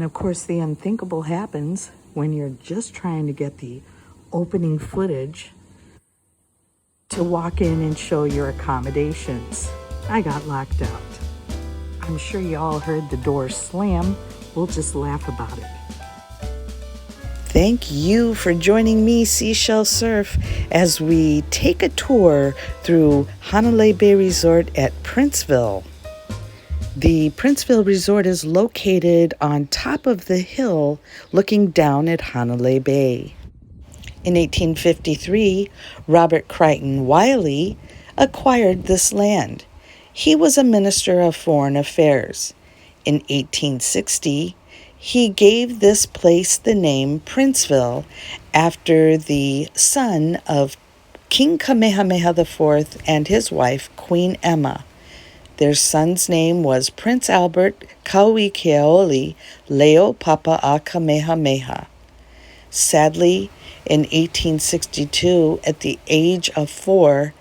of course, the unthinkable happens when you're just trying to get the opening footage to walk in and show your accommodations. I got locked out. I'm sure you all heard the door slam. We'll just laugh about it. Thank you for joining me, Seashell Surf, as we take a tour through Hanalei Bay Resort at Princeville. The Princeville Resort is located on top of the hill looking down at Hanalei Bay. In 1853, Robert Crichton Wiley acquired this land. He was a minister of foreign affairs. In 1860, he gave this place the name Princeville after the son of King Kamehameha IV and his wife, Queen Emma. Their son's name was Prince Albert Kaua'I Leo Papa'a Kamehameha. Sadly, in 1862, at the age of 4,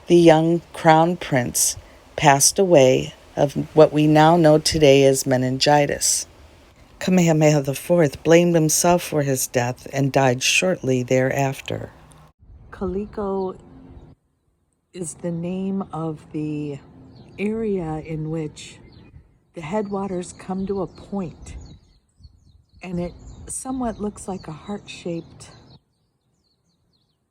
the young crown prince passed away of what we now know today as meningitis. Kamehameha IV blamed himself for his death and died shortly thereafter. KALIKO is the name of the area in which the headwaters come to a point, and it somewhat looks like a heart-shaped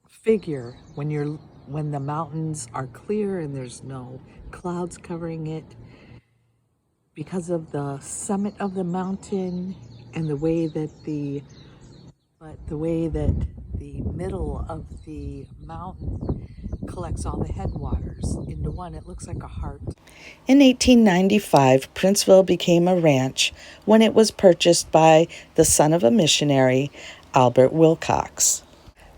figure when the mountains are clear and there's no clouds covering it, because of the summit of the mountain and the way that the middle of the mountain collects all the headwaters into one. It looks like a heart. In 1895, Princeville became a ranch when it was purchased by the son of a missionary, Albert Wilcox.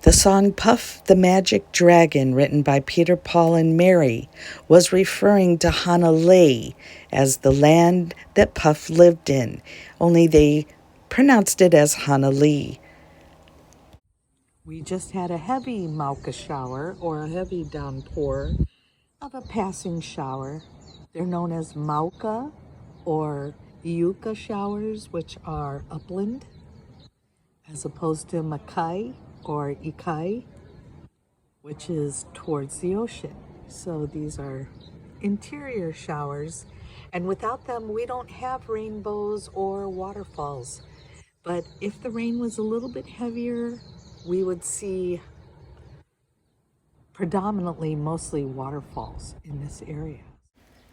The song Puff the Magic Dragon, written by Peter, Paul, and Mary, was referring to Hanalei as the land that Puff lived in, only they pronounced it as Hanalei. We just had a heavy mauka shower, or a heavy downpour of a passing shower. They're known as mauka or iuka showers, which are upland, as opposed to makai or ikai, which is towards the ocean. So these are interior showers, and without them we don't have rainbows or waterfalls. But if the rain was a little bit heavier, we would see predominantly mostly waterfalls in this area.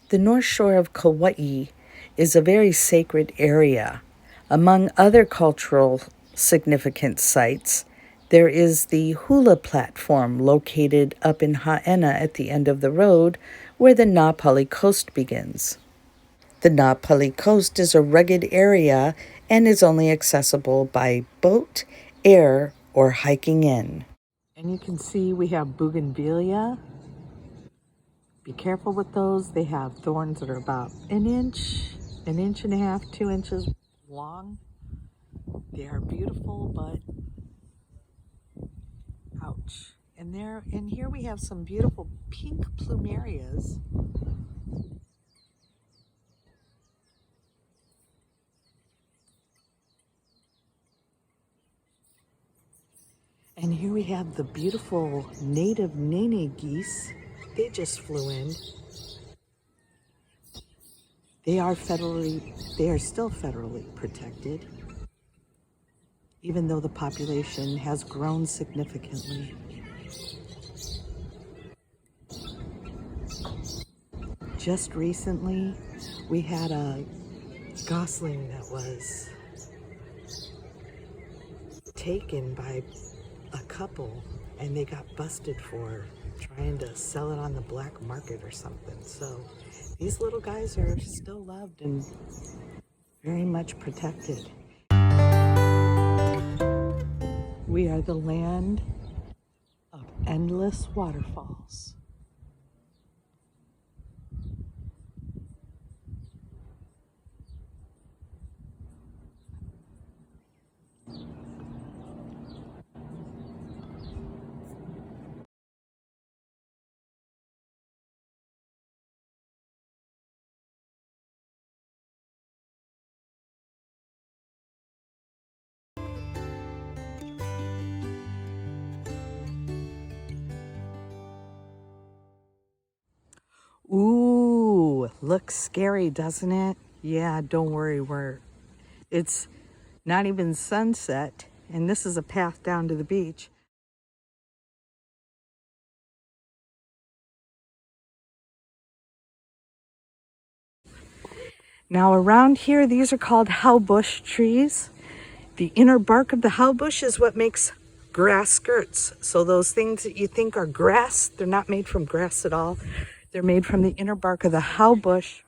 The north shore of Kaua'i is a very sacred area. Among other cultural significant sites, there is the hula platform located up in Ha'ena at the end of the road where the Na'Pali Coast begins. The Na'Pali Coast is a rugged area and is only accessible by boat, air, or hiking in. And you can see we have bougainvillea. Be careful with those. They have thorns that are about an inch and a half, 2 inches long. They are beautiful, but ouch. And here we have some beautiful pink plumerias. And here we have the beautiful native nene geese. They just flew in. They are still federally protected, even though the population has grown significantly. Just recently, we had a gosling that was taken by a couple, and they got busted for trying to sell it on the black market or something. So these little guys are still loved and very much protected. We are the land of endless waterfalls. Ooh, looks scary, doesn't it? Yeah, don't worry, it's not even sunset, and this is a path down to the beach. Now around here, these are called haubush trees. The inner bark of the haubush is what makes grass skirts. So those things that you think are grass, they're not made from grass at all. They're made from the inner bark of the haubush,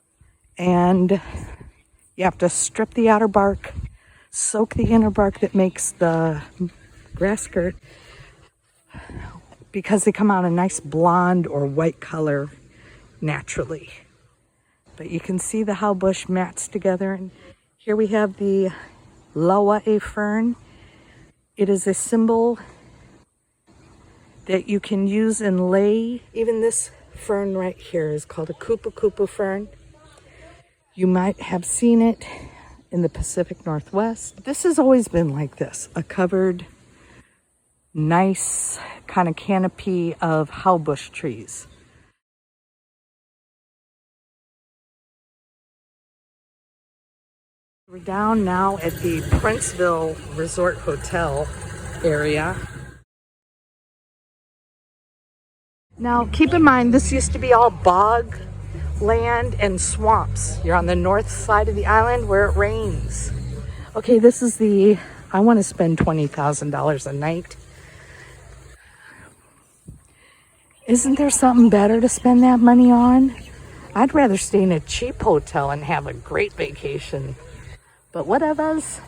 and you have to strip the outer bark, soak the inner bark that makes the grass skirt, because they come out a nice blonde or white color naturally. But you can see the haubush mats together, and here we have the Kaua'I fern. It is a symbol that you can use in lei. Even this fern right here is called a kupu kupu fern. You might have seen it in the Pacific Northwest. This has always been like this, a covered, nice kind of canopy of haubush trees. We're down now at the Princeville Resort Hotel area. Now, keep in mind, this used to be all bog land and swamps. You're on the north side of the island where it rains. Okay, this is I want to spend $20,000 a night. Isn't there something better to spend that money on? I'd rather stay in a cheap hotel and have a great vacation. But whatevers.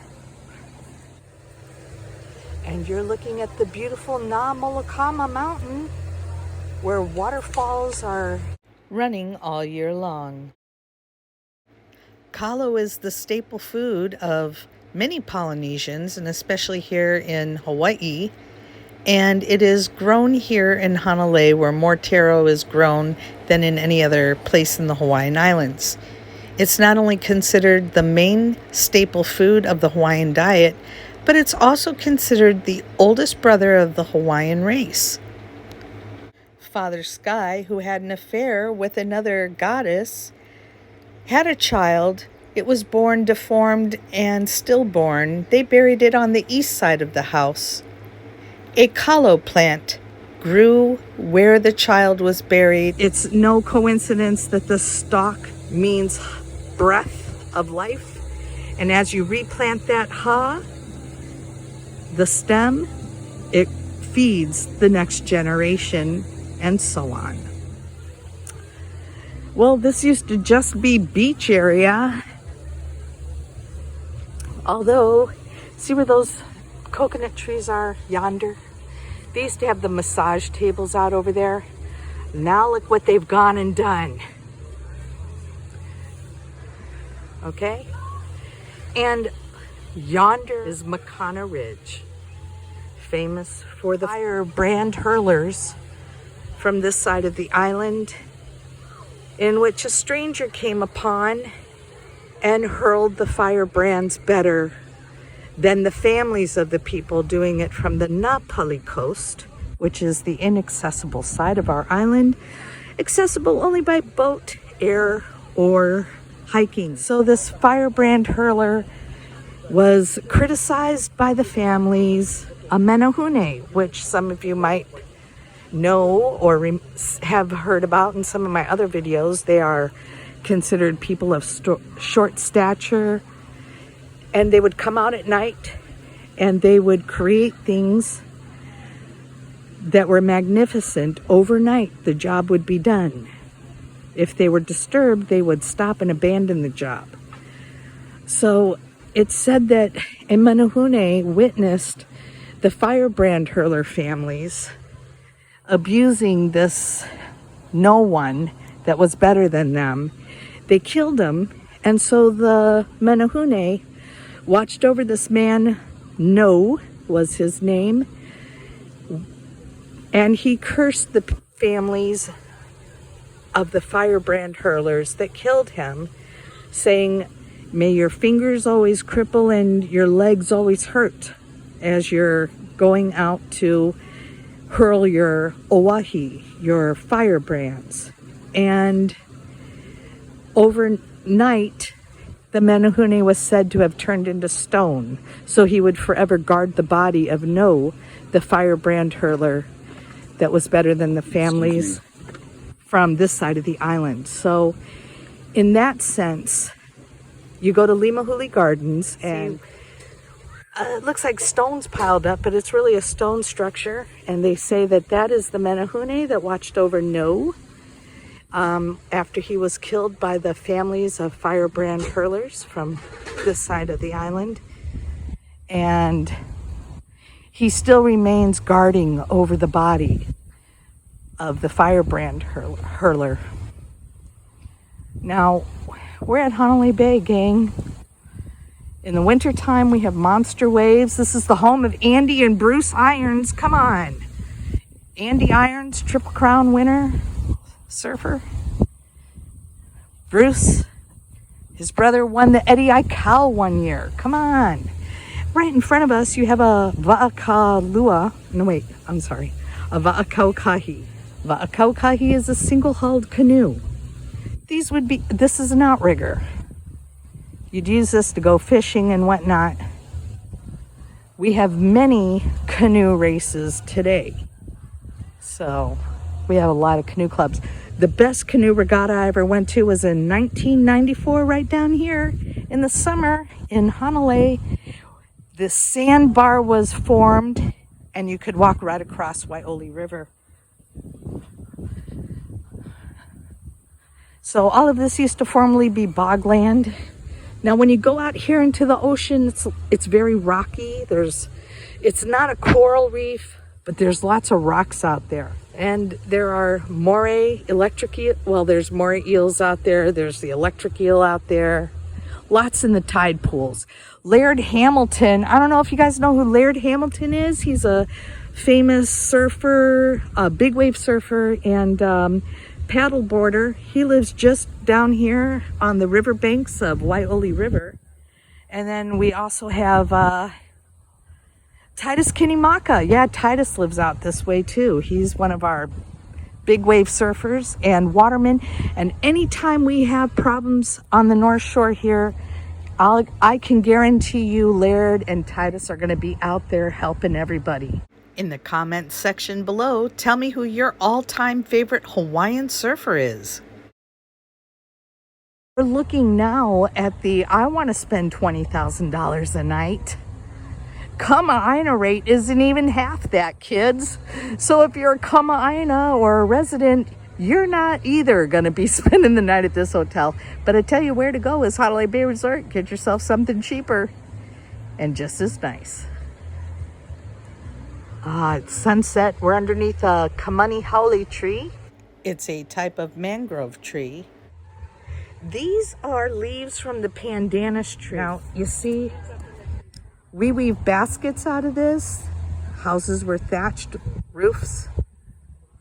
And you're looking at the beautiful NΑMOLOKAMA mountain, where waterfalls are running all year long. Kalo is the staple food of many Polynesians, and especially here in Hawaii. And it is grown here in Hanalei, where more taro is grown than in any other place in the Hawaiian Islands. It's not only considered the main staple food of the Hawaiian diet, but it's also considered the oldest brother of the Hawaiian race. Father Sky, who had an affair with another goddess, had a child. It was born deformed and stillborn. They buried it on the east side of the house. A kalo plant grew where the child was buried. It's no coincidence that the stalk means breath of life. And as you replant that the stem, it feeds the next generation, and so on. Well, this used to just be beach area. Although, see where those coconut trees are yonder? They used to have the massage tables out over there. Now look what they've gone and done. Okay? And yonder is Makana Ridge, famous for the firebrand hurlers from this side of the island, in which a stranger came upon and hurled the firebrands better than the families of the people doing it from the Napali coast, which is the inaccessible side of our island, accessible only by boat, air, or hiking. So this firebrand hurler was criticized by the families. A menehune, which some of you might know or have heard about in some of my other videos. They are considered people of short stature, and they would come out at night and they would create things that were magnificent. Overnight, the job would be done. If they were disturbed, they would stop and abandon the job. So it's said that a menehune witnessed the firebrand hurler families abusing this no one that was better than them. They killed him, and so the menehune watched over this man. No was his name, and he cursed the families of the firebrand hurlers that killed him, saying, "May your fingers always cripple and your legs always hurt as you're going out to hurl your oahi, your firebrands." And overnight, the menehune was said to have turned into stone, so he would forever guard the body of No, the firebrand hurler that was better than the families from this side of the island. So in that sense, you go to Limahuli Gardens and it looks like stones piled up, but it's really a stone structure. And they say that that is the menehune that watched over No after he was killed by the families of firebrand hurlers from this side of the island. And he still remains guarding over the body of the firebrand hurler. Now, we're at Hanalei Bay, gang. In the wintertime, we have monster waves. This is the home of Andy and Bruce Irons. Come on. Andy Irons, Triple Crown winner, surfer. Bruce, his brother, won the Eddie Aikau one year. Come on. Right in front of us, you have a Va'akalua. No, wait, I'm sorry. A Va'akaukahi. Va'akaukahi is a single-hulled canoe. This is an outrigger. You'd use this to go fishing and whatnot. We have many canoe races today. So we have a lot of canoe clubs. The best canoe regatta I ever went to was in 1994, right down here in the summer in Hanalei. The sandbar was formed and you could walk right across Wai'oli River. So all of this used to formerly be bogland. Now, when you go out here into the ocean, it's very rocky. It's not a coral reef, but there's lots of rocks out there. And there are moray electric eel. Well, there's moray eels out there. There's the electric eel out there. Lots in the tide pools. Laird Hamilton. I don't know if you guys know who Laird Hamilton is. He's a famous surfer, a big wave surfer, and paddleboarder. He lives just down here on the riverbanks of Wai'oli River. And then we also have Titus Kinimaka. Yeah, Titus lives out this way too. He's one of our big wave surfers and watermen. And anytime we have problems on the North Shore here, I can guarantee you Laird and Titus are going to be out there helping everybody. In the comments section below, tell me who your all-time favorite Hawaiian surfer is. We're looking now at the I want to spend $20,000 a night. Kaua'aina rate isn't even half that, kids. So if you're a Kaua'aina or a resident, you're not either going to be spending the night at this hotel. But I tell you where to go is Hanalei Bay Resort. Get yourself something cheaper and just as nice. It's sunset. We're underneath a kamani haole tree. It's a type of mangrove tree. These are leaves from the pandanus tree. Now, you see, we weave baskets out of this. Houses were thatched roofs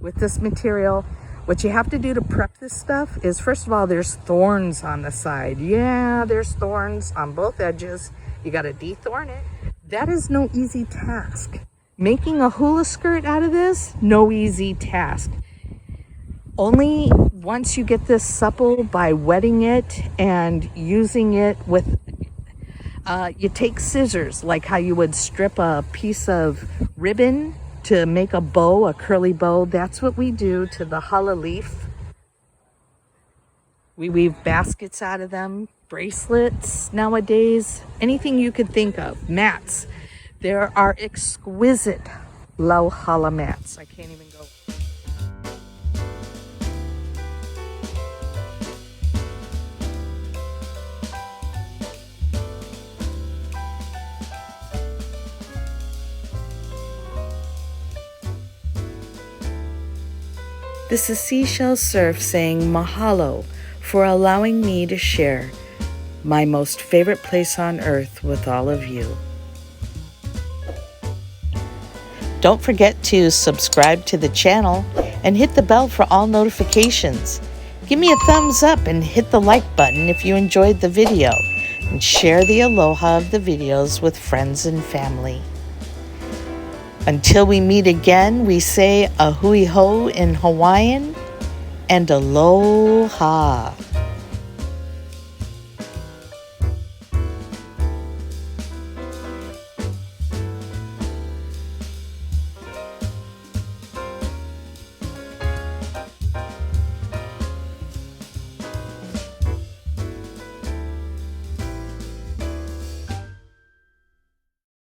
with this material. What you have to do to prep this stuff is, first of all, there's thorns on the side. Yeah, there's thorns on both edges. You got to de-thorn it. That is no easy task. Making a hula skirt out of this, no easy task. Only once you get this supple by wetting it and using it with, you take scissors, like how you would strip a piece of ribbon to make a bow, a curly bow. That's what we do to the hala leaf. We weave baskets out of them, bracelets nowadays, anything you could think of, mats. There are exquisite lauhala mats. I can't even go. This is Seashell Surf saying mahalo for allowing me to share my most favorite place on earth with all of you. Don't forget to subscribe to the channel and hit the bell for all notifications. Give me a thumbs up and hit the like button if you enjoyed the video, and share the aloha of the videos with friends and family. Until we meet again, we say a hui hou in Hawaiian and aloha.